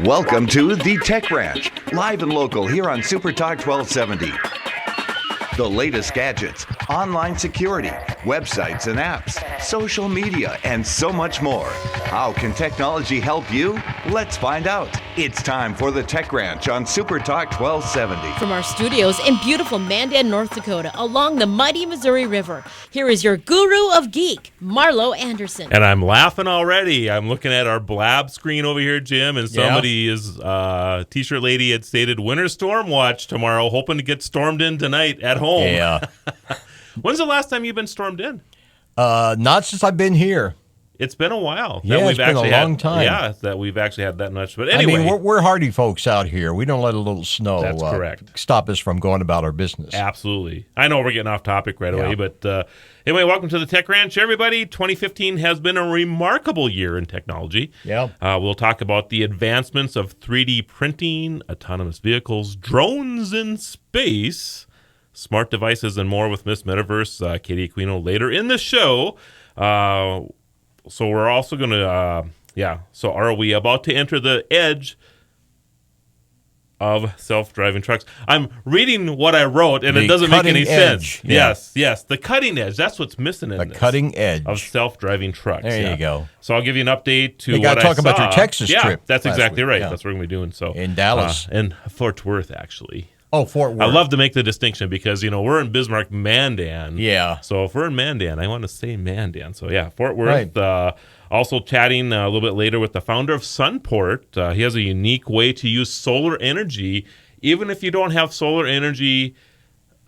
Welcome to The Tech Ranch, live and local here on Super Talk 1270. The latest gadgets, online security, websites and apps, social media, and so much more. How can technology help you? Let's find out. It's time for The Tech Ranch on Super Talk 1270. From our studios in beautiful Mandan, North Dakota, along the mighty Missouri River, here is your guru of geek, Marlo Anderson. And I'm laughing already. I'm looking at our Blab screen over here, Jim, and somebody is, T-shirt lady had stated winter storm watch tomorrow, hoping to get stormed in tonight at home. Yeah. When's the last time you've been stormed in? Not since I've been here. It's been a while. Yeah, it's been a long time. Yeah, that we've actually had that much. But anyway. I mean, we're hardy folks out here. We don't let a little snow That's correct. Stop us from going about our business. Absolutely. I know we're getting off topic right away, but anyway, welcome to the Tech Ranch, everybody. 2015 has been a remarkable year in technology. Yeah. We'll talk about the advancements of 3D printing, autonomous vehicles, drones in space, smart devices, and more with Miss Metaverse, Katie Aquino, later in the show. So we're also going to, so are we about to enter the edge of self-driving trucks? I'm reading what I wrote, and it doesn't make any sense. Yeah. Yes, the cutting edge. That's what's missing in this. The cutting edge of self-driving trucks. There you go. So I'll give you an update to what I saw. You got to talk about your Texas trip. That's exactly right. Yeah. That's what we're going to be doing. So in Dallas. And Fort Worth, actually. Oh, Fort Worth. I love to make the distinction because, we're in Bismarck, Mandan. Yeah. So if we're in Mandan, I want to say Mandan. So, Fort Worth. Right. Also chatting a little bit later with the founder of Sunport. He has a unique way to use solar energy. Even if you don't have solar energy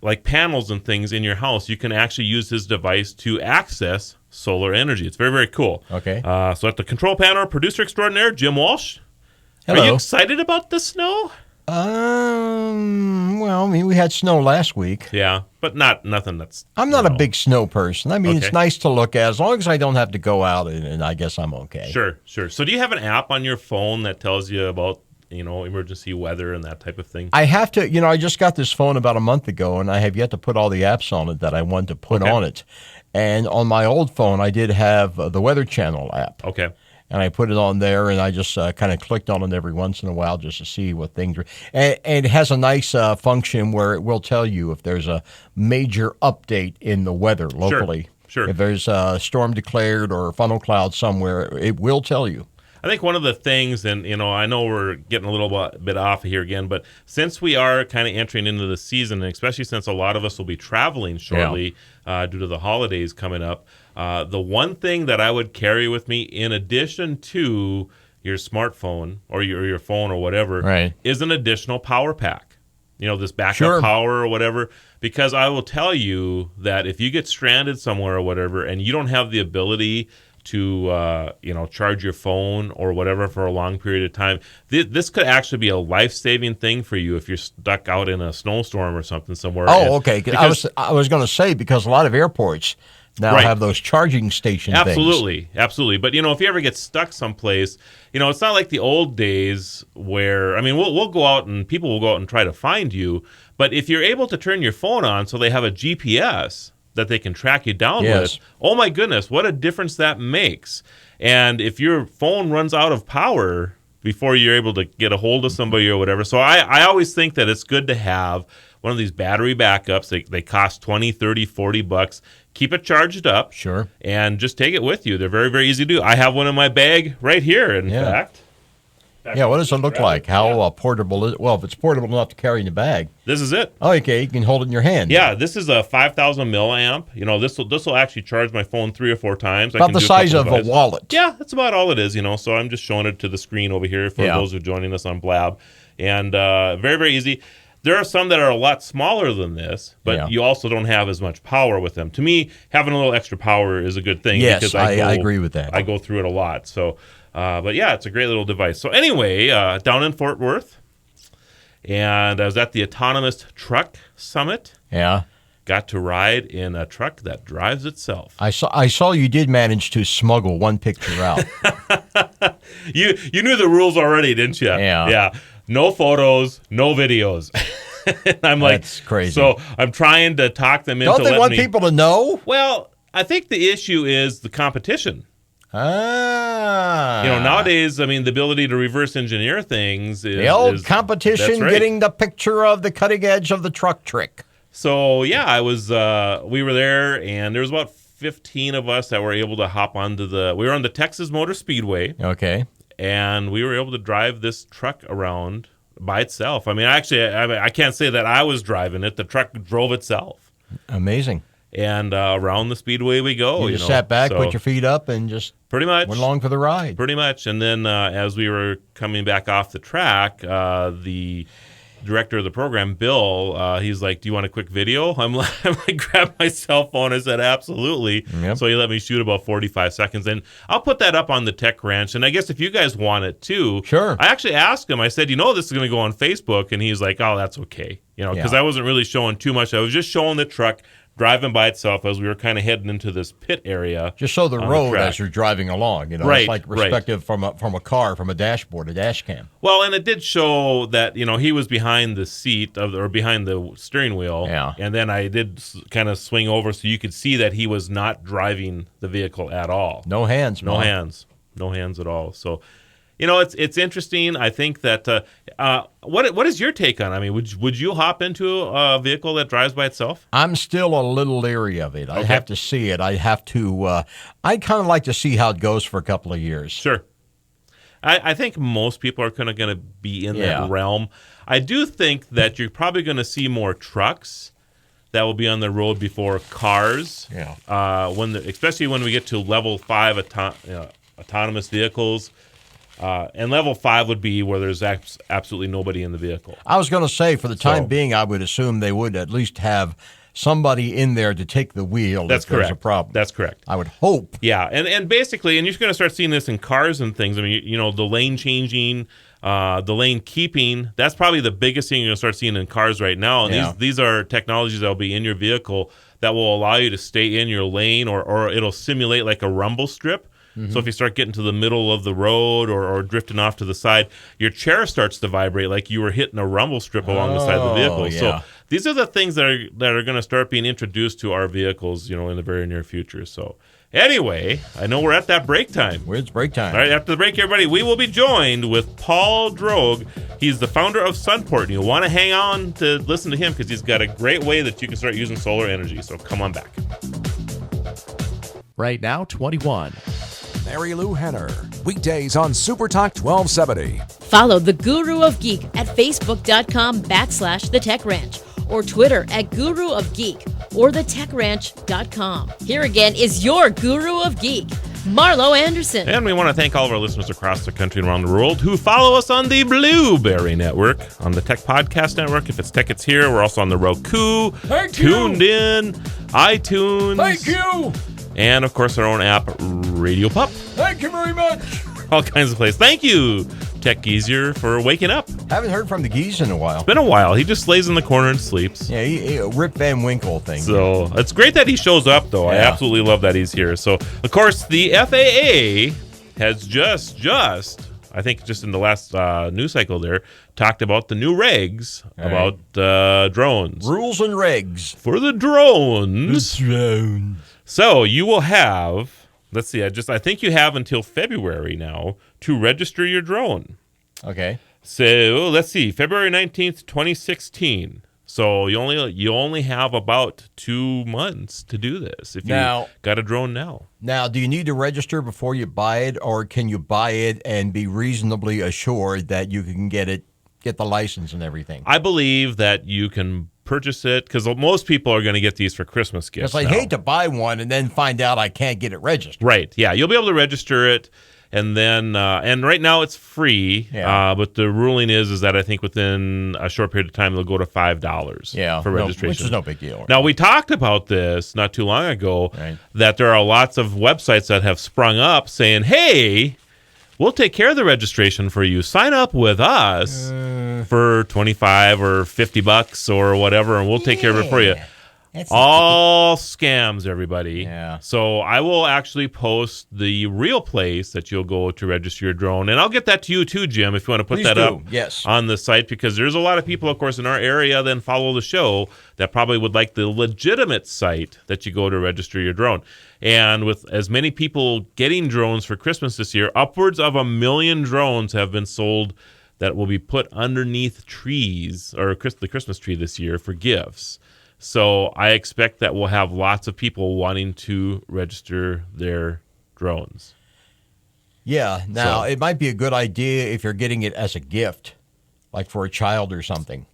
like panels and things in your house, you can actually use his device to access solar energy. It's very, very cool. Okay. So at the control panel, producer extraordinaire, Jim Walsh. Hello. Are you excited about the snow? Well, I mean, we had snow last week. Yeah, but nothing that's... I'm not a big snow person. I mean, It's nice to look at as long as I don't have to go out, and I guess I'm okay. Sure. So do you have an app on your phone that tells you about, emergency weather and that type of thing? I have to, I just got this phone about a month ago, and I have yet to put all the apps on it that I want to put on it. And on my old phone, I did have the Weather Channel app. Okay. And I put it on there, and I just kind of clicked on it every once in a while just to see what things are. And it has a nice function where it will tell you if there's a major update in the weather locally. Sure. If there's a storm declared or a funnel cloud somewhere, it will tell you. I think one of the things, and I know we're getting a little bit off here again, but since we are kind of entering into the season, and especially since a lot of us will be traveling shortly due to the holidays coming up, the one thing that I would carry with me, in addition to your smartphone or your phone or whatever, is an additional power pack. This backup power or whatever, because I will tell you that if you get stranded somewhere or whatever, and you don't have the ability to charge your phone or whatever for a long period of time, this could actually be a life-saving thing for you if you're stuck out in a snowstorm or something somewhere. Okay. I was going to say, because a lot of airports now have those charging station things. Absolutely. But if you ever get stuck someplace, it's not like the old days where, we'll go out and people will go out and try to find you, but if you're able to turn your phone on so they have a GPS that they can track you down with, oh my goodness, what a difference that makes. And if your phone runs out of power before you're able to get a hold of somebody or whatever, so I always think that it's good to have one of these battery backups. They cost $20, $30, $40. Keep it charged up. Sure. And just take it with you. They're very, very easy to do. I have one in my bag right here, in fact. Yeah, what does it look like? How portable is it? Well, if it's portable enough to carry in the bag. This is it. Oh, okay, you can hold it in your hand. Yeah, this is a 5,000 milliamp. This will actually charge my phone 3 or 4 times. About the size of a wallet. Yeah, that's about all it is, So I'm just showing it to the screen over here for those who are joining us on Blab. And very, very easy. There are some that are a lot smaller than this, but you also don't have as much power with them. To me, having a little extra power is a good thing. Yes, because I agree with that. I go through it a lot. So, but yeah, it's a great little device. So anyway, down in Fort Worth, and I was at the Autonomous Truck Summit. Yeah. Got to ride in a truck that drives itself. I saw you did manage to smuggle one picture out. You knew the rules already, didn't you? Yeah. No photos, no videos. I'm like, that's crazy. So I'm trying to talk them into. Don't they want people to know? Well, I think the issue is the competition. Ah. Nowadays, I mean, the ability to reverse engineer things is... The old is, competition that's right. getting the picture of the cutting edge of the truck trick. So, yeah, we were there, and there was about 15 of us that were able to hop onto we were on the Texas Motor Speedway. Okay. And we were able to drive this truck around by itself. I mean, actually, I can't say that I was driving it. The truck drove itself. Amazing. And around the speedway we go. You just sat back, put your feet up, and just pretty much went along for the ride. Pretty much. And then as we were coming back off the track, the director of the program, Bill, he's like, "Do you want a quick video?" I'm like, grabbed my cell phone. I said, "Absolutely." Yep. So he let me shoot about 45 seconds. And I'll put that up on the Tech Ranch. And I guess if you guys want it too, sure. I actually asked him, I said, this is going to go on Facebook. And he's like, "Oh, that's okay." Because I wasn't really showing too much. I was just showing the truck driving by itself as we were kind of heading into this pit area. Just show the road as you're driving along. Right, it's like respective from a car, from a dashboard, a dash cam. Well, and it did show that, he was behind the seat or behind the steering wheel. Yeah. And then I did kind of swing over so you could see that he was not driving the vehicle at all. No hands, No hands. No hands at all. So, it's interesting. I think that what is your take on it? I mean, would you hop into a vehicle that drives by itself? I'm still a little leery of it. I have to see it. I have to. I kind of like to see how it goes for a couple of years. Sure. I think most people are kind of going to be in that realm. I do think that you're probably going to see more trucks that will be on the road before cars. Yeah. Especially when we get to level 5 autonomous vehicles. And level 5 would be where there's absolutely nobody in the vehicle. I was going to say, for the time being, I would assume they would at least have somebody in there to take the wheel if there's a problem. That's correct. I would hope. Yeah, and basically, and you're going to start seeing this in cars and things. I mean, the lane changing, the lane keeping, that's probably the biggest thing you're going to start seeing in cars right now. And these are technologies that will be in your vehicle that will allow you to stay in your lane, or it'll simulate like a rumble strip. Mm-hmm. So if you start getting to the middle of the road or drifting off to the side, your chair starts to vibrate like you were hitting a rumble strip along the side of the vehicle. Yeah. So these are the things that are going to start being introduced to our vehicles, in the very near future. So anyway, I know we're at that break time. It's break time. All right, after the break, everybody, we will be joined with Paul Droge. He's the founder of Sunport, and you'll want to hang on to listen to him because he's got a great way that you can start using solar energy. So come on back. Right now, 21. Mary Lou Henner. Weekdays on Super Talk 1270. Follow the Guru of Geek at Facebook.com/The Tech Ranch or Twitter at Guru of Geek or TheTechRanch.com. Here again is your Guru of Geek, Marlo Anderson. And we want to thank all of our listeners across the country and around the world who follow us on the Blueberry Network, on the Tech Podcast Network. If it's Tech, it's here. We're also on the Roku, Tuned In, iTunes. Thank you. And, of course, our own app, Radio Pup. Thank you very much. All kinds of places. Thank you, Tech Geezer, for waking up. Haven't heard from the Geese in a while. It's been a while. He just lays in the corner and sleeps. Yeah, he Rip Van Winkle thing. So it's great that he shows up, though. Yeah. I absolutely love that he's here. So, of course, the FAA has just I think just in the last news cycle there, talked about the new regs about drones. Rules and regs. For the drones. The drones. So you will have, let's see, I think you have until February now to register your drone. Okay. So let's see, February 19th, 2016. So you only have about 2 months to do this if you got a drone now. Now, do you need to register before you buy it, or can you buy it and be reasonably assured that you can get the license and everything? I believe that you can purchase it because most people are going to get these for Christmas gifts. Because I'd hate to buy one and then find out I can't get it registered. Right. Yeah. You'll be able to register it. And then, and right now it's free. Yeah. But the ruling is that I think within a short period of time, it'll go to $5 for registration. Which is no big deal. Right? Now, we talked about this not too long ago, that there are lots of websites that have sprung up saying, hey, we'll take care of the registration for you. Sign up with us for $25 or $50 or whatever, and we'll take care of it for you. All scams, everybody. Yeah. So I will actually post the real place that you'll go to register your drone. And I'll get that to you too, Jim, if you want to put Please that do. up Yes. on the site, because there's a lot of people, of course, in our area that follow the show that probably would like the legitimate site that you go to register your drone. And with as many people getting drones for Christmas this year, upwards of 1 million drones have been sold that will be put underneath trees or the Christmas tree this year for gifts. So I expect that we'll have lots of people wanting to register their drones. Yeah. Now, it might be a good idea if you're getting it as a gift, like for a child or something,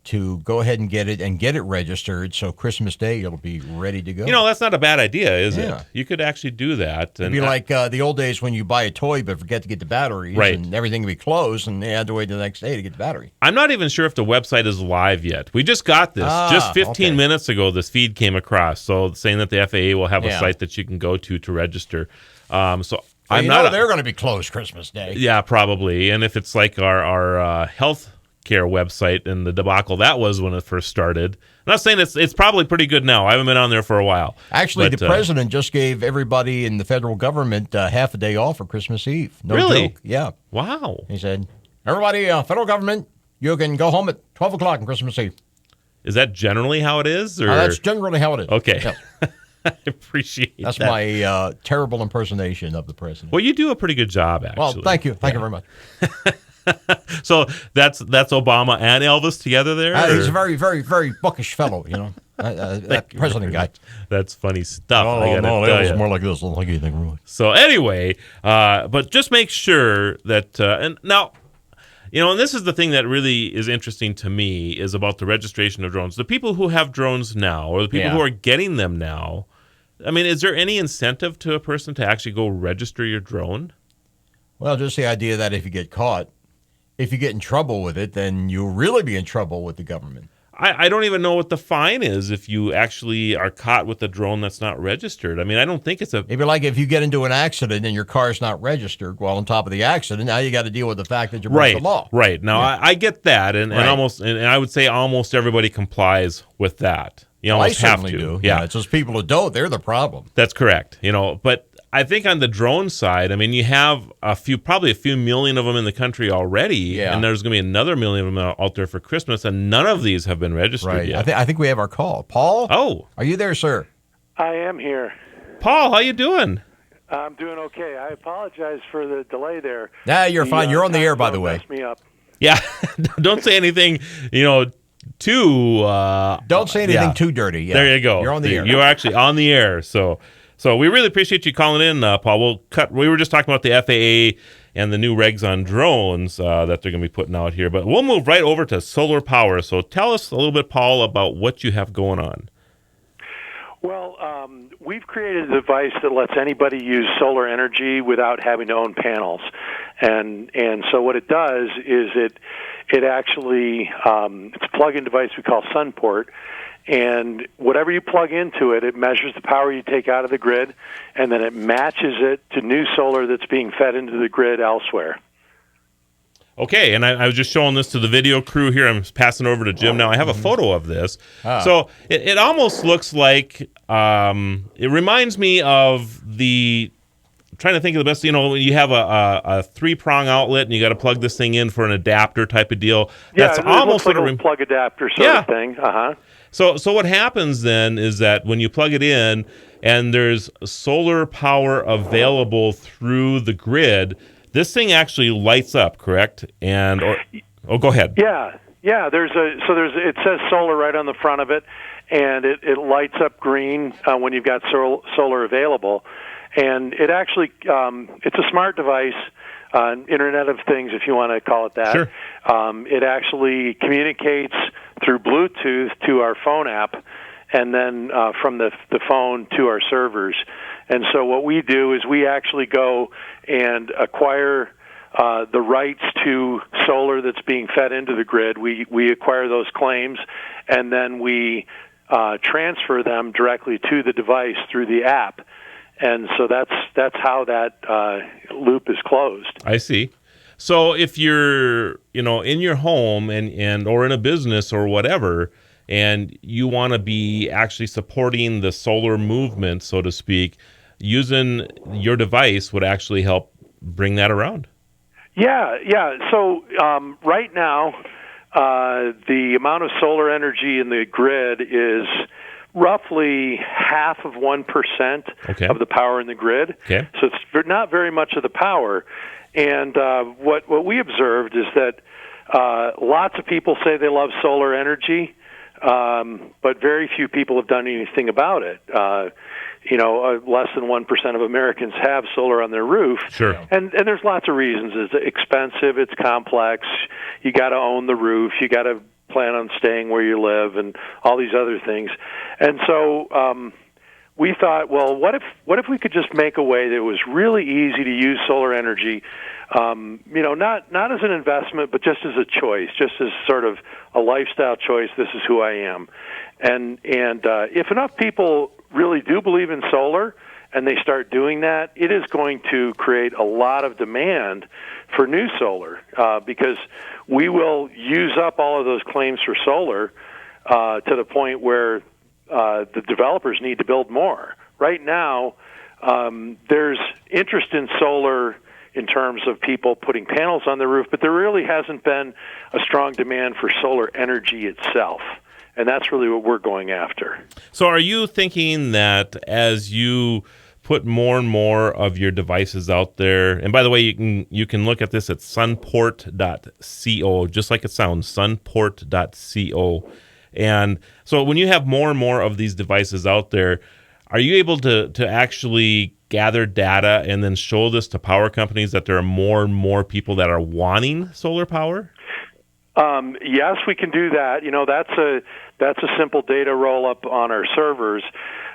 to go ahead and get it registered so Christmas Day it'll be ready to go. That's not a bad idea, is Yeah. it? You could actually do that. It'd be like the old days when you buy a toy but forget to get the batteries, Right. and everything would be closed, and they had to wait the next day to get the battery. I'm not even sure if the website is live yet. We just got this. Just 15 minutes ago, this feed came across. So saying that the FAA will have a site that you can go to register. I'm not. They're going to be closed Christmas Day. Yeah, probably. And if it's like our health care website and the debacle that was when it first started. I'm not saying it's probably pretty good now. I haven't been on there for a while. Actually, the president just gave everybody in the federal government half a day off for Christmas Eve. No Really? joke. Yeah. Wow. He said, everybody, federal government, you can go home at 12 o'clock on Christmas Eve. Is that generally how it is? Or? That's generally how it is. Okay. Yeah. I appreciate That's that. my terrible impersonation of the president. Well, you do a pretty good job, actually. Well, thank you. Thank you very much. So that's Obama and Elvis together there? He's a very, very, very bookish fellow, that president guy. That's funny stuff. I Oh, gotta no, tell that was ya. more like this. I don't like anything really. So anyway, but just make sure that, and now, and this is the thing that really is interesting to me is about the registration of drones. The people who have drones now, or the people who are getting them now, I mean, is there any incentive to a person to actually go register your drone? Well, just the idea that if you get caught, if you get in trouble with it, then you'll really be in trouble with the government. I don't even know what the fine is if you actually are caught with a drone that's not registered. I mean, I don't think it's a... It'd be like if you get into an accident and your car's not registered, well, on top of the accident, now you got to deal with the fact that you broke the law. Right. Now, I get that, and Right. and I would say almost everybody complies with that. You Well, I almost have certainly to. do. Yeah, It's those people who don't, they're the problem. that's correct. But I think on the drone side, I mean, you have probably a few million of them in the country already, and there's going to be another million of them out there for Christmas, and none of these have been registered Right. yet. I think we have our call. Paul? Oh, Are you there, sir? I am here. Paul, how you doing? I'm doing okay. I apologize for the delay there. Nah, you're fine. You're on the air, by the time way. zone messed me up. Yeah, don't say anything, too... Don't say anything yeah. too dirty. Yeah. There you go. You're on the air. You're actually on the air. So we really appreciate you calling in, Paul. We were just talking about the FAA and the new regs on drones that they're going to be putting out here, but we'll move right over to solar power. So tell us a little bit, Paul, about what you have going on. Well, we've created a device that lets anybody use solar energy without having to own panels, and so what it does is it actually it's a plug-in device we call Sunport, and whatever you plug into it, it measures the power you take out of the grid, and then it matches it to new solar that's being fed into the grid elsewhere. Okay, and I was just showing this to the video crew here. I'm passing over to Jim now. I have a photo of this. So it almost looks like, it reminds me of I'm trying to think of the best, when you have a three-prong outlet and you got to plug this thing in for an adapter type of deal. That's it almost looks like like a plug adapter sort of thing. Uh-huh. So what happens then is that when you plug it in and there's solar power available through the grid, this thing actually lights up, correct? Go ahead. Yeah. It says solar right on the front of it, and it lights up green when you've got solar available. And it actually it's a smart device, Internet of Things, if you want to call it that. Sure. It actually communicates through Bluetooth to our phone app, and then from the phone to our servers. And so what we do is we actually go and acquire the rights to solar that's being fed into the grid. We acquire those claims, and then we transfer them directly to the device through the app. And so that's how that loop is closed. I see. So if you're, in your home and or in a business or whatever, and you want to be actually supporting the solar movement, so to speak, using your device would actually help bring that around. Yeah. So right now, the amount of solar energy in the grid is roughly half of 1% of the power in the grid. Okay. So it's not very much of the power. And what we observed is that lots of people say they love solar energy, but very few people have done anything about it. Less than 1% of Americans have solar on their roof. Sure. And there's lots of reasons. It's expensive, it's complex, you got to own the roof, you got to plan on staying where you live, and all these other things. And so we thought, well, what if we could just make a way that was really easy to use solar energy, not as an investment, but just as a choice, just as sort of a lifestyle choice. This is who I am. And if enough people really do believe in solar and they start doing that, it is going to create a lot of demand for new solar because we will use up all of those claims for solar to the point where the developers need to build more. Right now, there's interest in solar in terms of people putting panels on the roof, but there really hasn't been a strong demand for solar energy itself. And that's really what we're going after. So are you thinking that as you put more and more of your devices out there, and by the way, you can look at this at sunport.co, just like it sounds, sunport.co. And so when you have more and more of these devices out there, are you able to actually gather data and then show this to power companies that there are more and more people that are wanting solar power? Yes, we can do that. That's a simple data roll-up on our servers,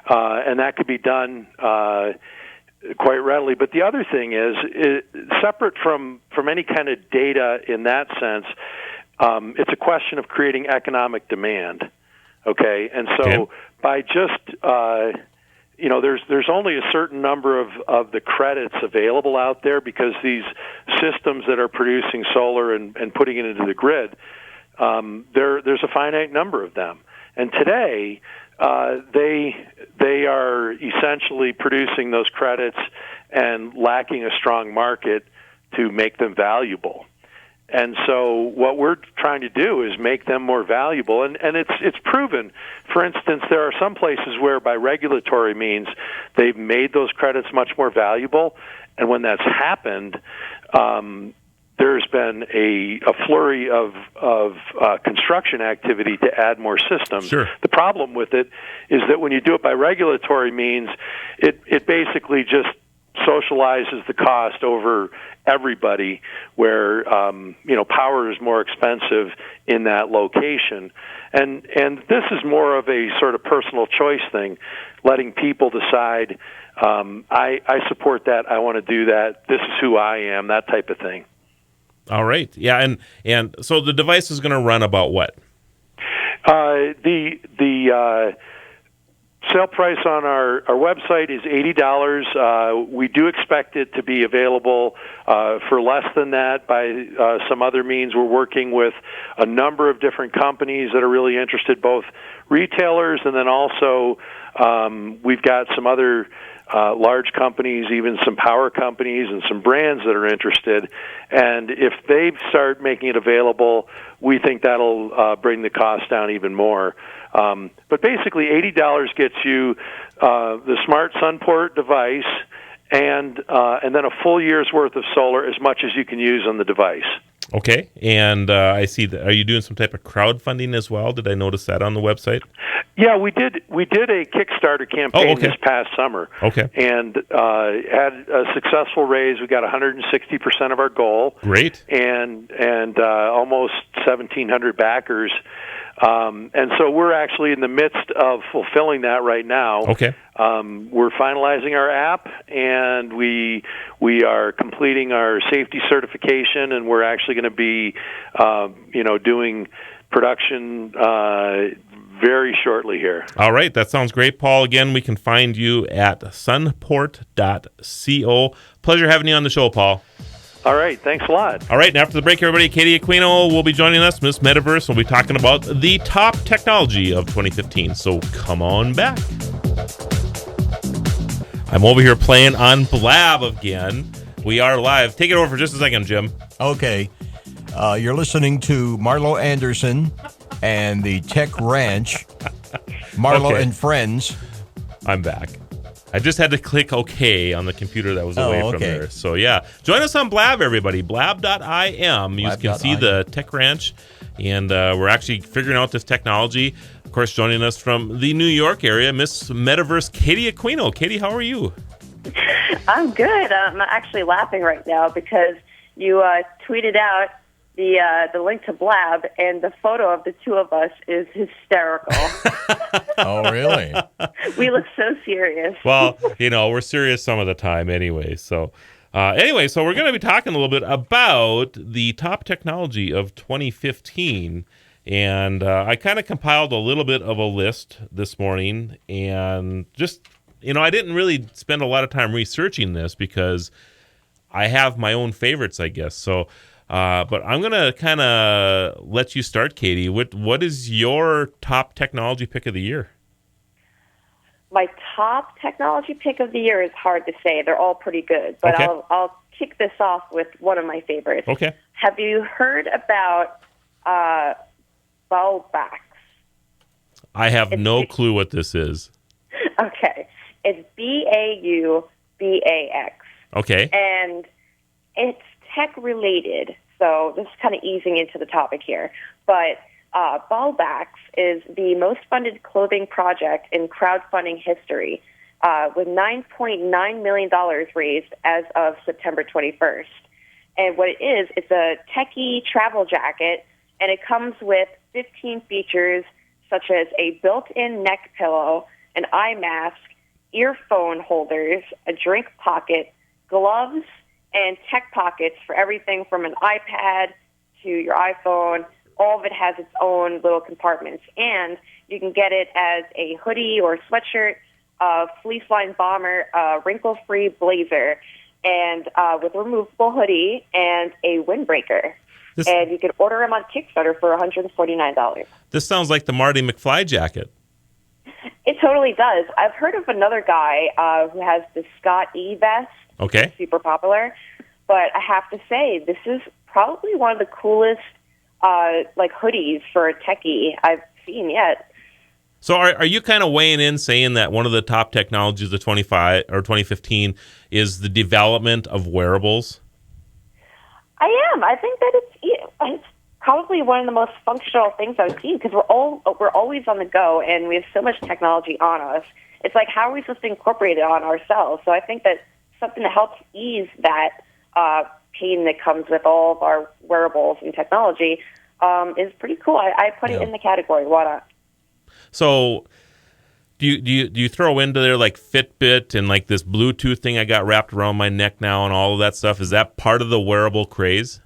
and that could be done quite readily. But the other thing is separate from any kind of data in that sense, it's a question of creating economic demand. Okay, and so by just there's only a certain number of the credits available out there because these systems that are producing solar and putting it into the grid, there's a finite number of them. And today, they are essentially producing those credits and lacking a strong market to make them valuable. And so what we're trying to do is make them more valuable, and it's proven. For instance, there are some places where by regulatory means they've made those credits much more valuable, and when that's happened, there's been a flurry of construction activity to add more systems. Sure. The problem with it is that when you do it by regulatory means, it basically just socializes the cost over everybody, where power is more expensive in that location, and this is more of a sort of personal choice thing, letting people decide. I support that. I want to do that. This is who I am. That type of thing. All right. Yeah, and so the device is going to run about what? The sale price on our website is $80. We do expect it to be available for less than that by some other means. We're working with a number of different companies that are really interested, both retailers and then also we've got some other large companies, even some power companies and some brands that are interested. And if they start making it available, we think that'll bring the cost down even more. But basically, $80 gets you the smart Sunport device and then a full year's worth of solar, as much as you can use on the device. Okay, and I see that. Are you doing some type of crowdfunding as well? Did I notice that on the website? Yeah, we did a Kickstarter campaign this past summer. Okay, and had a successful raise. We got 160% of our goal. Great, and almost 1,700 backers. And so we're actually in the midst of fulfilling that right now. Okay. We're finalizing our app, and we are completing our safety certification, and we're actually going to be, doing production very shortly here. All right, that sounds great, Paul. Again, we can find you at sunport.co. Pleasure having you on the show, Paul. All right, thanks a lot. All right, and after the break, everybody, Katie Aquino will be joining us, Miss Metaverse. We'll be talking about the top technology of 2015, so come on back. I'm over here playing on Blab again. We are live. Take it over for just a second, Jim. Okay. You're listening to Marlo Anderson and the Tech Ranch. Marlo Okay. and Friends. I'm back. I just had to click OK on the computer that was away from there. So, yeah. Join us on Blab, everybody. Blab.im. You can see the Tech Ranch. And we're actually figuring out this technology. Of course, joining us from the New York area, Miss Metaverse Katie Aquino. Katie, how are you? I'm good. I'm actually laughing right now because you tweeted out the link to Blab, and the photo of the two of us is hysterical. Oh, really? We look so serious. Well, we're serious some of the time anyway. So, so we're going to be talking a little bit about the top technology of 2015. And I kind of compiled a little bit of a list this morning. And just, I didn't really spend a lot of time researching this because I have my own favorites, I guess. So, but I'm going to kind of let you start, Katie. What is your top technology pick of the year? My top technology pick of the year is hard to say. They're all pretty good, but Okay. I'll kick this off with one of my favorites. Okay. Have you heard about Blab? I have no clue what this is. Okay. It's BAUBAX. Okay. And it's tech-related, so this is kind of easing into the topic here. But Blab is the most funded clothing project in crowdfunding history, with $9.9 million raised as of September 21st. And what it is, it's a techie travel jacket, and it comes with 15 features such as a built-in neck pillow, an eye mask, earphone holders, a drink pocket, gloves, and tech pockets for everything from an iPad to your iPhone. All of it has its own little compartments. And you can get it as a hoodie or sweatshirt, a fleece-lined bomber, a wrinkle-free blazer, and with a removable hoodie and a windbreaker. And you can order them on Kickstarter for $149. This sounds like the Marty McFly jacket. It totally does. I've heard of another guy who has the Scott E vest. Okay. Super popular. But I have to say, this is probably one of the coolest hoodies for a techie I've seen yet. So are you kind of weighing in saying that one of the top technologies of 2015 is the development of wearables? I am. I think that it's probably one of the most functional things I've seen because we're always on the go and we have so much technology on us. It's like, how are we supposed to incorporate it on ourselves? So I think that something that helps ease that pain that comes with all of our wearables and technology is pretty cool. I put it in the category. Why not? So do you throw into there like Fitbit and like this Bluetooth thing I got wrapped around my neck now and all of that stuff? Is that part of the wearable craze?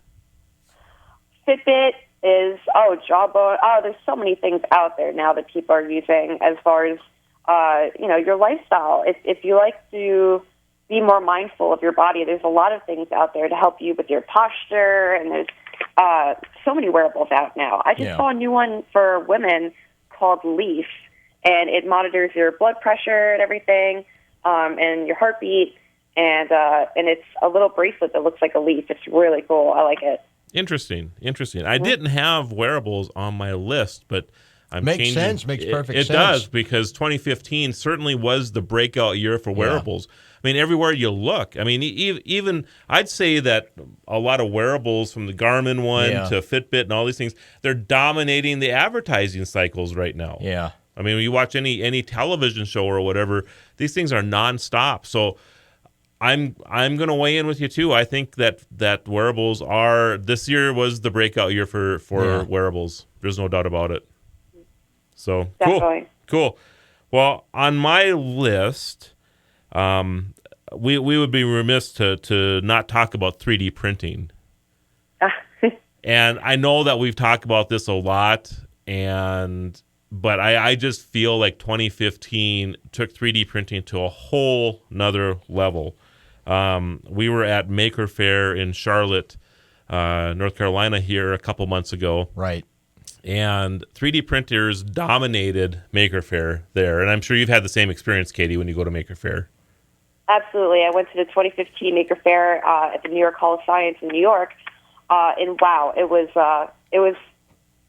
Fitbit is, Jawbone. There's so many things out there now that people are using as far as, your lifestyle. If you like to be more mindful of your body, there's a lot of things out there to help you with your posture, and there's so many wearables out now. I just saw a new one for women called Leaf, and it monitors your blood pressure and everything, and your heartbeat, and it's a little bracelet that looks like a leaf. It's really cool. I like it. Interesting. I didn't have wearables on my list, but I'm changing. Makes perfect sense. It does, because 2015 certainly was the breakout year for wearables. I mean, everywhere you look. I mean, even I'd say that a lot of wearables, from the Garmin one to Fitbit and all these things, they're dominating the advertising cycles right now. Yeah. I mean, when you watch any television show or whatever, these things are nonstop. So I'm going to weigh in with you too. I think that wearables this year was the breakout year for wearables. There's no doubt about it. So Definitely. Cool. Well, on my list, we would be remiss to not talk about 3D printing. And I know that we've talked about this a lot, but I just feel like 2015 took 3D printing to a whole nother level. We were at Maker Faire in Charlotte, North Carolina here a couple months ago. Right. And 3D printers dominated Maker Faire there. And I'm sure you've had the same experience, Katie, when you go to Maker Faire. Absolutely. I went to the 2015 Maker Faire at the New York Hall of Science in New York, and wow, it was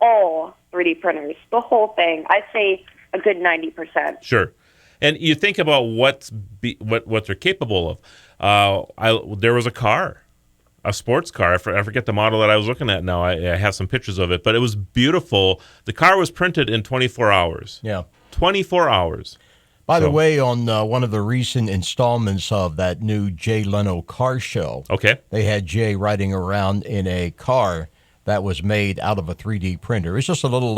all 3D printers, the whole thing. I'd say a good 90%. Sure. And you think about what they're capable of. There was a car, a sports car. I forget the model that I was looking at now. I have some pictures of it, but it was beautiful. The car was printed in 24 hours. Yeah. 24 hours. By the way, on one of the recent installments of that new Jay Leno car show, they had Jay riding around in a car that was made out of a 3D printer. It's just a little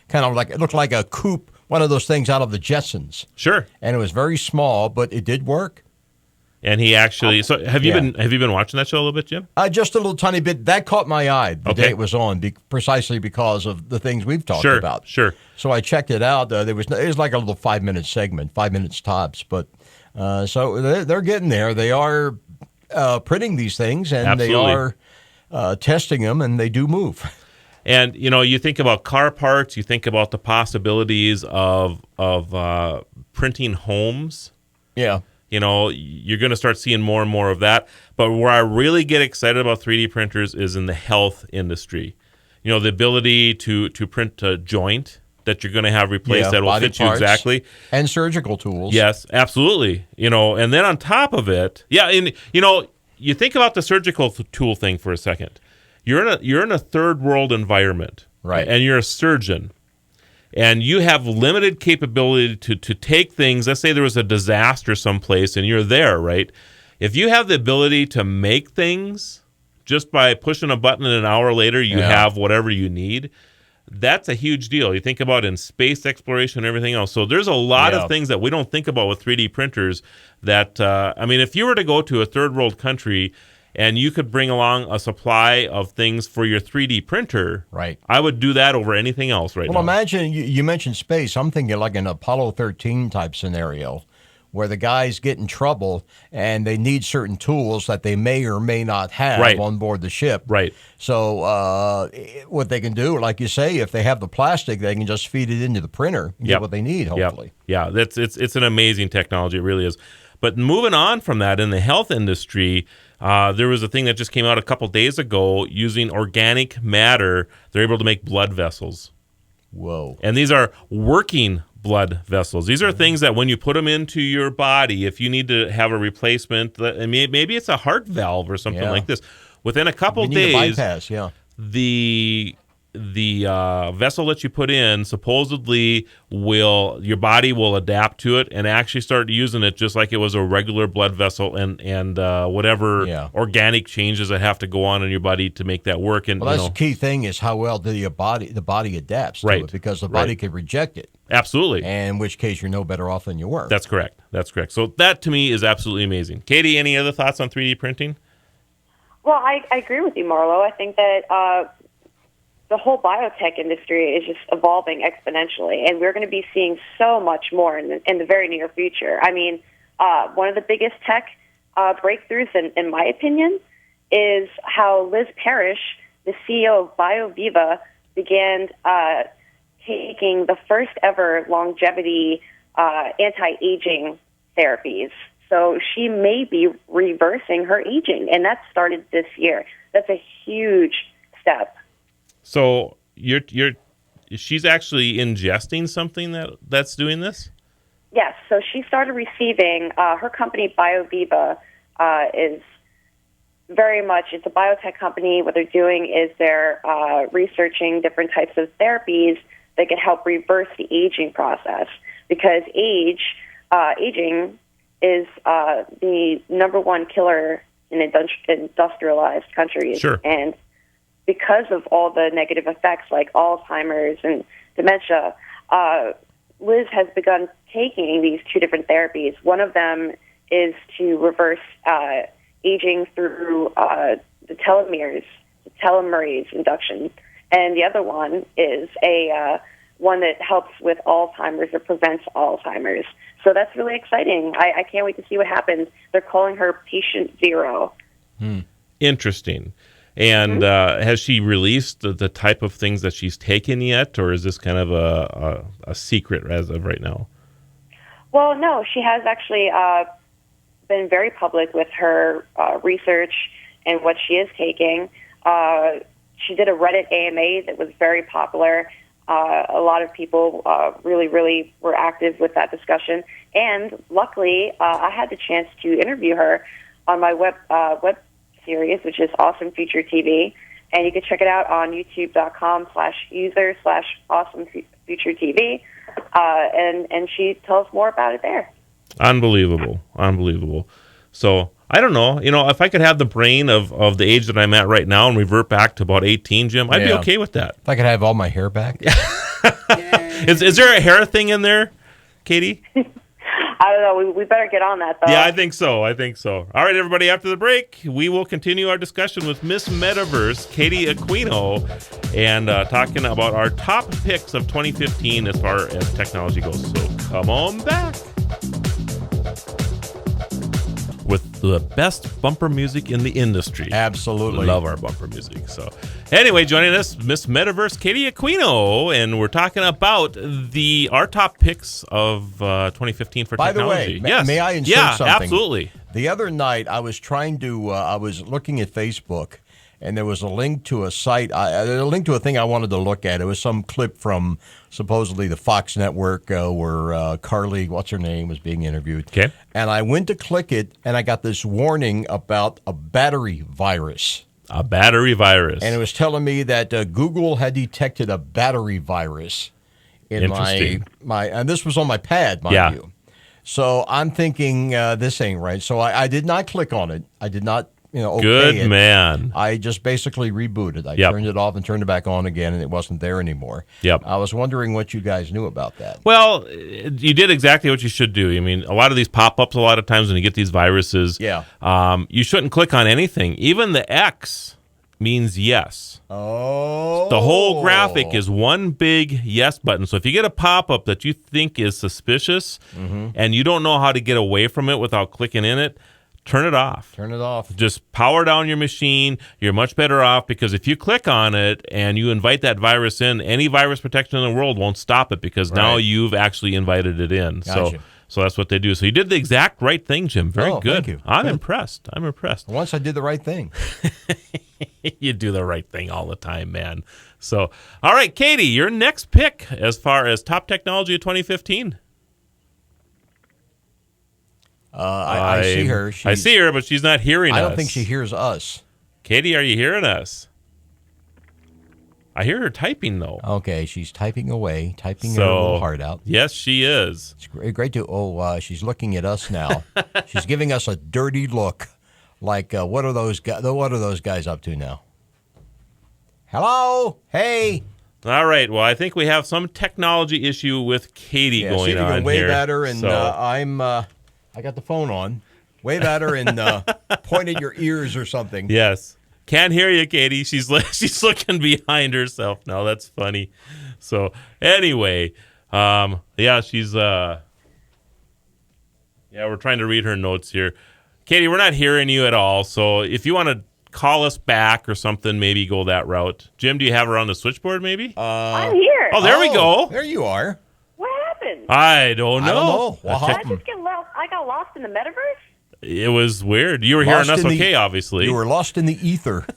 kind of like, it looked like a coupe, one of those things out of the Jetsons. Sure. And it was very small, but it did work. And he actually. So have you been watching that show a little bit, Jim? Just a little tiny bit. That caught my eye the day it was on, precisely because of the things we've talked about. Sure. So I checked it out. It was like a little 5-minute segment, 5 minutes tops. But so they're getting there. They are printing these things, and they are testing them, and they do move. And you think about car parts. You think about the possibilities of printing homes. Yeah. You're going to start seeing more and more of that. But where I really get excited about 3D printers is in the health industry. The ability to print a joint that you're going to have replaced that will fit you exactly. And surgical tools. Yes, absolutely. And then on top of it, and you think about the surgical tool thing for a second. You're in a third world environment. Right. And you're a surgeon. And you have limited capability to take things. Let's say there was a disaster someplace and you're there, right? If you have the ability to make things just by pushing a button and an hour later you have whatever you need, that's a huge deal. You think about in space exploration and everything else. So there's a lot of things that we don't think about with 3D printers that, if you were to go to a third world country and you could bring along a supply of things for your 3D printer, right? I would do that over anything else now. Well, imagine, you mentioned space. I'm thinking like an Apollo 13 type scenario where the guys get in trouble and they need certain tools that they may or may not have on board the ship. Right. So what they can do, like you say, if they have the plastic, they can just feed it into the printer and get what they need, hopefully. Yeah, it's an amazing technology. It really is. But moving on from that, in the health industry, there was a thing that just came out a couple days ago using organic matter. They're able to make blood vessels. Whoa. And these are working blood vessels. These are things that when you put them into your body, if you need to have a replacement, maybe it's a heart valve or something like this, within a couple days, bypass, the vessel that you put in supposedly your body will adapt to it and actually start using it just like it was a regular blood vessel and whatever organic changes that have to go on in your body to make that work. And that's the key thing is how well the body adapts to it, because the body could reject it. Absolutely. And in which case you're no better off than you were. That's correct. So that to me is absolutely amazing. Katie, any other thoughts on 3D printing? Well, I agree with you, Marlo. I think that the whole biotech industry is just evolving exponentially, and we're going to be seeing so much more in the very near future. I mean, one of the biggest tech breakthroughs, in my opinion, is how Liz Parrish, the CEO of BioViva, began taking the first ever longevity anti-aging therapies. So she may be reversing her aging, and that started this year. That's a huge step. So she's actually ingesting something that's doing this? Yes. So she started receiving, her company BioViva is very much, it's a biotech company. What they're doing is they're researching different types of therapies that can help reverse the aging process, because aging is the number one killer in industrialized countries. Sure. And because of all the negative effects like Alzheimer's and dementia, Liz has begun taking these two different therapies. One of them is to reverse aging through the telomerase induction, and the other one is a one that helps with Alzheimer's or prevents Alzheimer's. So that's really exciting. I can't wait to see what happens. They're calling her Patient Zero. Interesting. And has she released the type of things that she's taken yet, or is this kind of a secret as of right now? Well, no, she has actually been very public with her research and what she is taking. She did a Reddit AMA that was very popular. A lot of people really, really were active with that discussion. And luckily, I had the chance to interview her on my web series, which is Awesome Future TV. And you can check it out on youtube.com/user/AwesomeFutureTV. And she tells more about it there. Unbelievable. So I don't know. If I could have the brain of the age that I'm at right now and revert back to about 18, Jim, I'd be okay with that. If I could have all my hair back. Is there a hair thing in there, Katie? I don't know. We better get on that, though. Yeah, I think so. All right, everybody, after the break, we will continue our discussion with Miss Metaverse, Katie Aquino, and talking about our top picks of 2015 as far as technology goes. So come on back. With the best bumper music in the industry. Absolutely. Love our bumper music. So anyway, joining us, Miss Metaverse, Katie Aquino, and we're talking about our top picks of 2015 for technology. By the way, may I insert something? Yeah, absolutely. The other night, I was trying to, I was looking at Facebook, and there was a link to a site, a link to a thing I wanted to look at. It was some clip from supposedly the Fox network where Carly, what's her name, was being interviewed. Okay. And I went to click it, and I got this warning about a battery virus. A battery virus. And it was telling me that Google had detected a battery virus in my and this was on my pad, mind you. So I'm thinking this ain't right. So I did not click on it. I did not, okay Good it. man. I just basically rebooted. I turned it off and turned it back on again, and it wasn't there anymore. Yep. I was wondering what you guys knew about that. Well, you did exactly what you should do. I mean, a lot of these pop-ups, a lot of times when you get these viruses, you shouldn't click on anything. Even the X means yes. Oh. The whole graphic is one big yes button. So if you get a pop-up that you think is suspicious and you don't know how to get away from it without clicking in it, turn it off. Turn it off. Just power down your machine. You're much better off because if you click on it and you invite that virus in, any virus protection in the world won't stop it because now you've actually invited it in. Gotcha. So that's what they do. So you did the exact right thing, Jim. Very good. Thank you. I'm impressed. Once I did the right thing. You do the right thing all the time, man. So, all right, Katie, your next pick as far as top technology of 2015. I see her. I see her, but she's not hearing us. I don't think she hears us. Katie, are you hearing us? I hear her typing, though. Okay, she's typing away, typing her little heart out. Yes, she is. It's great to. She's looking at us now. She's giving us a dirty look, like what are those guys? What are those guys up to now? Hello, hey. All right. Well, I think we have some technology issue with Katie going on here. See if you can wave at her, and so. I got the phone on. Wave at her and point at your ears or something. Yes. Can't hear you, Katie. She's looking behind herself now. That's funny. So anyway, she's we're trying to read her notes here. Katie, we're not hearing you at all. So if you want to call us back or something, maybe go that route. Jim, do you have her on the switchboard maybe? I'm here. Oh, there we go. There you are. What happened? I don't know. What Did I happened? just get lost? I got lost in the metaverse? It was weird. You were hearing us okay, obviously. You were lost in the ether.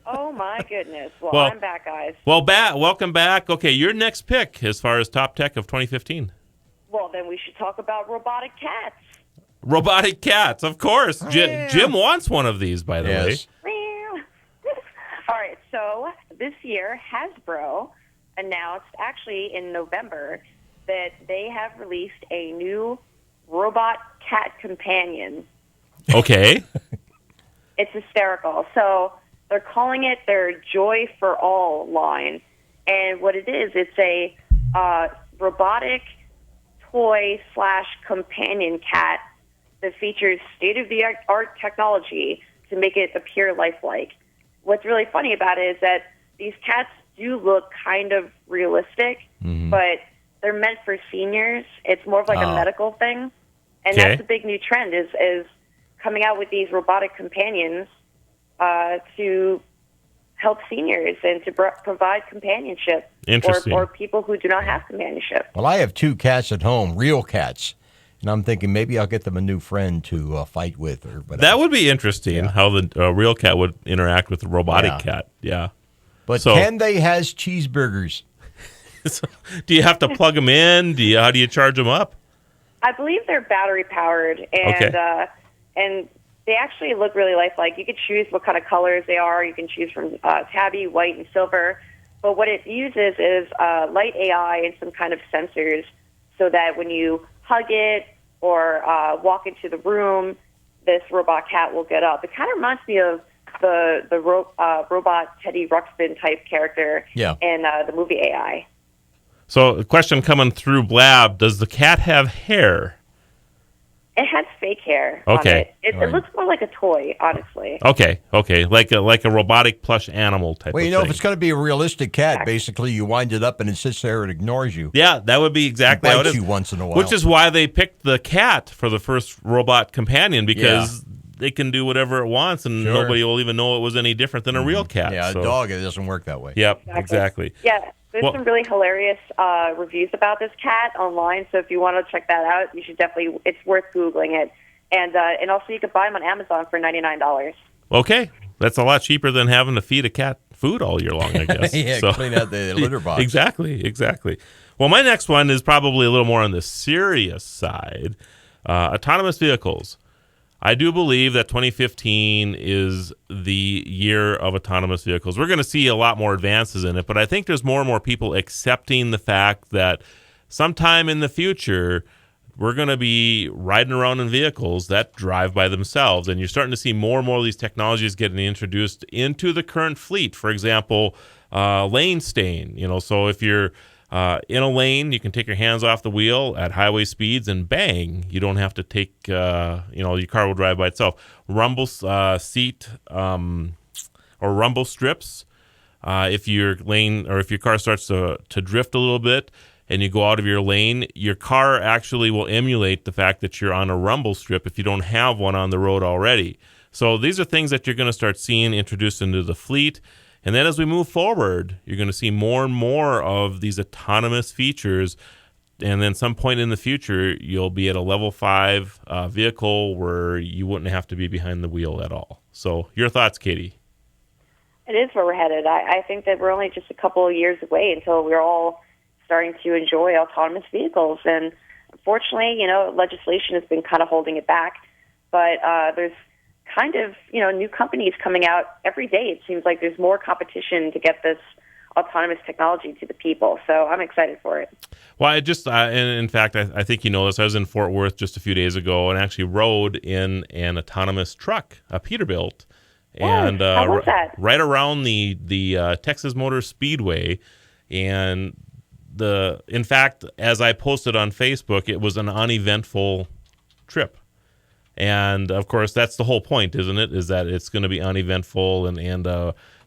Oh, my goodness. Well, I'm back, guys. Well, welcome back. Okay, your next pick as far as top tech of 2015. Well, then we should talk about Robotic Cats. Robotic Cats, of course. Jim wants one of these, by the way. All right, so this year, Hasbro announced, actually in November, that they have released a new robot cat companion. Okay. It's hysterical. So they're calling it their Joy for All line. And what it is, it's a robotic toy/companion cat that features state-of-the-art technology to make it appear lifelike. What's really funny about it is that these cats do look kind of realistic, but they're meant for seniors. It's more of like a medical thing. And that's a big new trend is coming out with these robotic companions to help seniors and to provide companionship or people who do not have companionship. Well, I have 2 cats at home, real cats. And I'm thinking maybe I'll get them a new friend to fight with or whatever. That would be interesting, how the real cat would interact with the robotic cat. Yeah. But can they has cheeseburgers? So, do you have to plug them in? How do you charge them up? I believe they're battery powered, and they actually look really lifelike. You can choose what kind of colors they are. You can choose from tabby, white, and silver. But what it uses is light AI and some kind of sensors so that when you hug it or walk into the room, this robot cat will get up. It kind of reminds me of the robot Teddy Ruxpin type character in the movie AI. So a question coming through Blab, does the cat have hair? It has fake hair on it. It looks more like a toy, honestly. Okay. Like a robotic plush animal type of thing. If it's going to be a realistic cat, basically you wind it up and it sits there and ignores you. Yeah, that would be exactly how it is. Bites you once in a while. Which is why they picked the cat for the first robot companion, because they can do whatever it wants and nobody will even know it was any different than a real cat. Yeah, a dog, it doesn't work that way. Yep, exactly. Yeah. There's some really hilarious reviews about this cat online, so if you want to check that out, you should definitely. It's worth Googling it, and also you can buy them on Amazon for $99. Okay, that's a lot cheaper than having to feed a cat food all year long, I guess. Clean out the litter box. Exactly. Well, my next one is probably a little more on the serious side. Autonomous vehicles. I do believe that 2015 is the year of autonomous vehicles. We're going to see a lot more advances in it, but I think there's more and more people accepting the fact that sometime in the future, we're going to be riding around in vehicles that drive by themselves. And you're starting to see more and more of these technologies getting introduced into the current fleet. For example, lane staying. So if you're in a lane, you can take your hands off the wheel at highway speeds and bang, you don't have to take, your car will drive by itself. Rumble seat or rumble strips. If your lane or if your car starts to drift a little bit and you go out of your lane, your car actually will emulate the fact that you're on a rumble strip if you don't have one on the road already. So these are things that you're going to start seeing introduced into the fleet. And then as we move forward, you're going to see more and more of these autonomous features. And then some point in the future, you'll be at a level 5 vehicle where you wouldn't have to be behind the wheel at all. So your thoughts, Katie? It is where we're headed. I think that we're only just a couple of years away until we're all starting to enjoy autonomous vehicles. And unfortunately, legislation has been kind of holding it back. But there's kind of, new companies coming out every day. It seems like there's more competition to get this autonomous technology to the people. So I'm excited for it. Well, and in fact, I think you know this. I was in Fort Worth just a few days ago and actually rode in an autonomous truck, a Peterbilt. And how was that? Right around the Texas Motor Speedway. And in fact, as I posted on Facebook, it was an uneventful trip. And of course, that's the whole point, isn't it? Is that it's going to be uneventful, and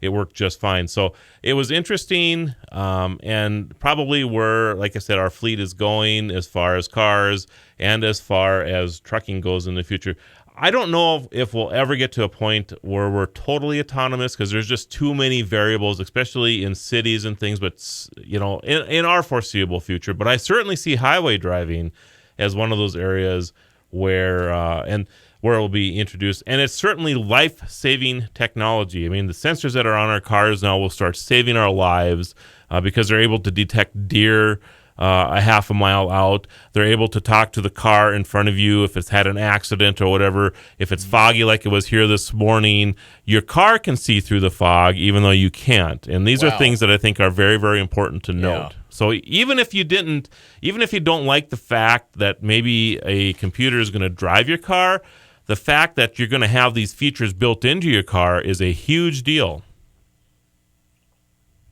it worked just fine. So it was interesting, and probably where, like I said, our fleet is going as far as cars and as far as trucking goes in the future. I don't know if we'll ever get to a point where we're totally autonomous, because there's just too many variables, especially in cities and things. But in our foreseeable future, but I certainly see highway driving as one of those areas where it will be introduced. And it's certainly life-saving technology. I mean, the sensors that are on our cars now will start saving our lives because they're able to detect deer a half a mile out. They're able to talk to the car in front of you if it's had an accident or whatever. If it's foggy like it was here this morning, your car can see through the fog even though you can't. And these are things that I think are very, very important to note. So even if you don't like the fact that maybe a computer is going to drive your car, the fact that you're going to have these features built into your car is a huge deal.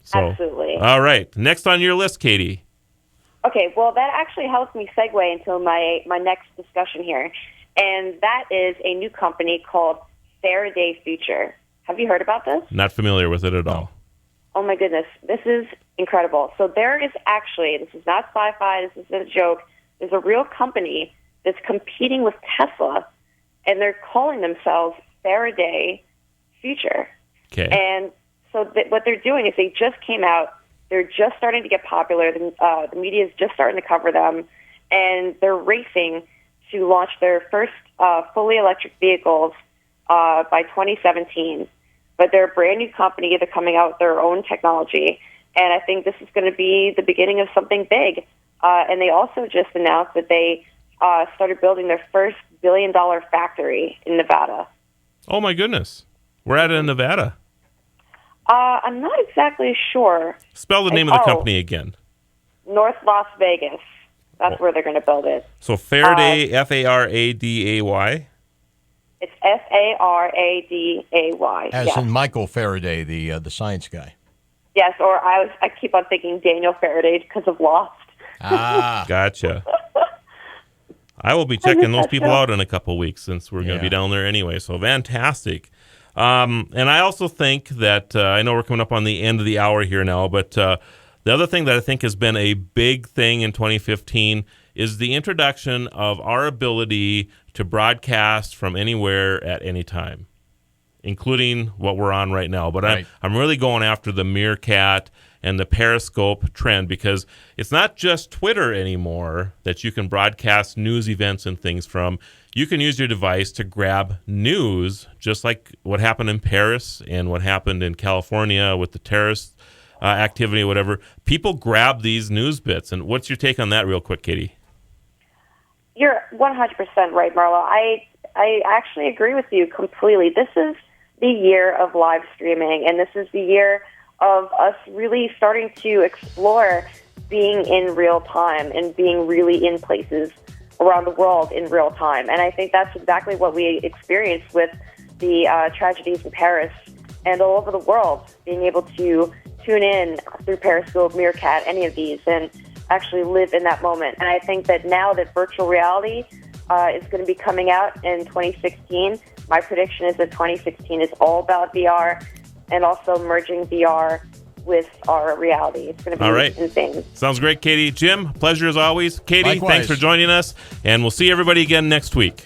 So, absolutely. All right. Next on your list, Katie. Okay, well, that actually helps me segue into my next discussion here. And that is a new company called Faraday Future. Have you heard about this? Not familiar with it at all. oh my goodness, this is incredible. So there is actually, this is not sci-fi, this isn't a joke, there's a real company that's competing with Tesla, and they're calling themselves Faraday Future. Okay. And so what they're doing is they just came out, they're just starting to get popular, the media is just starting to cover them, and they're racing to launch their first fully electric vehicles by 2017. But they're a brand new company. They're coming out with their own technology. And I think this is going to be the beginning of something big. And they also just announced that they started building their first billion-dollar factory in Nevada. Oh, my goodness. We're at in Nevada. I'm not exactly sure. Spell the name of the company again. North Las Vegas. That's where they're going to build it. So Faraday, Faraday. It's Faraday. As in Michael Faraday, the science guy. Yes, or I keep on thinking Daniel Faraday because of Lost. Ah. Gotcha. I will be checking those people out in a couple weeks since we're going to be down there anyway. So fantastic. And I also think that, I know we're coming up on the end of the hour here now, but the other thing that I think has been a big thing in 2015 is the introduction of our ability to broadcast from anywhere at any time, including what we're on right now. But right. I'm really going after the Meerkat and the Periscope trend, because it's not just Twitter anymore that you can broadcast news events and things from. You can use your device to grab news, just like what happened in Paris and what happened in California with the terrorist activity or whatever. People grab these news bits. And what's your take on that real quick, Katie? You're 100% right, Marla. I actually agree with you completely. This is the year of live streaming, and this is the year of us really starting to explore being in real time and being really in places around the world in real time. And I think that's exactly what we experienced with the tragedies in Paris and all over the world, being able to tune in through Periscope, Meerkat, any of these, and actually live in that moment. And I think that now that virtual reality is going to be coming out in 2016, my prediction is that 2016 is all about VR and also merging VR with our reality. It's going to be insane. Sounds great, Katie. Jim, pleasure as always. Katie, Likewise. Thanks for joining us, and we'll see everybody again next week.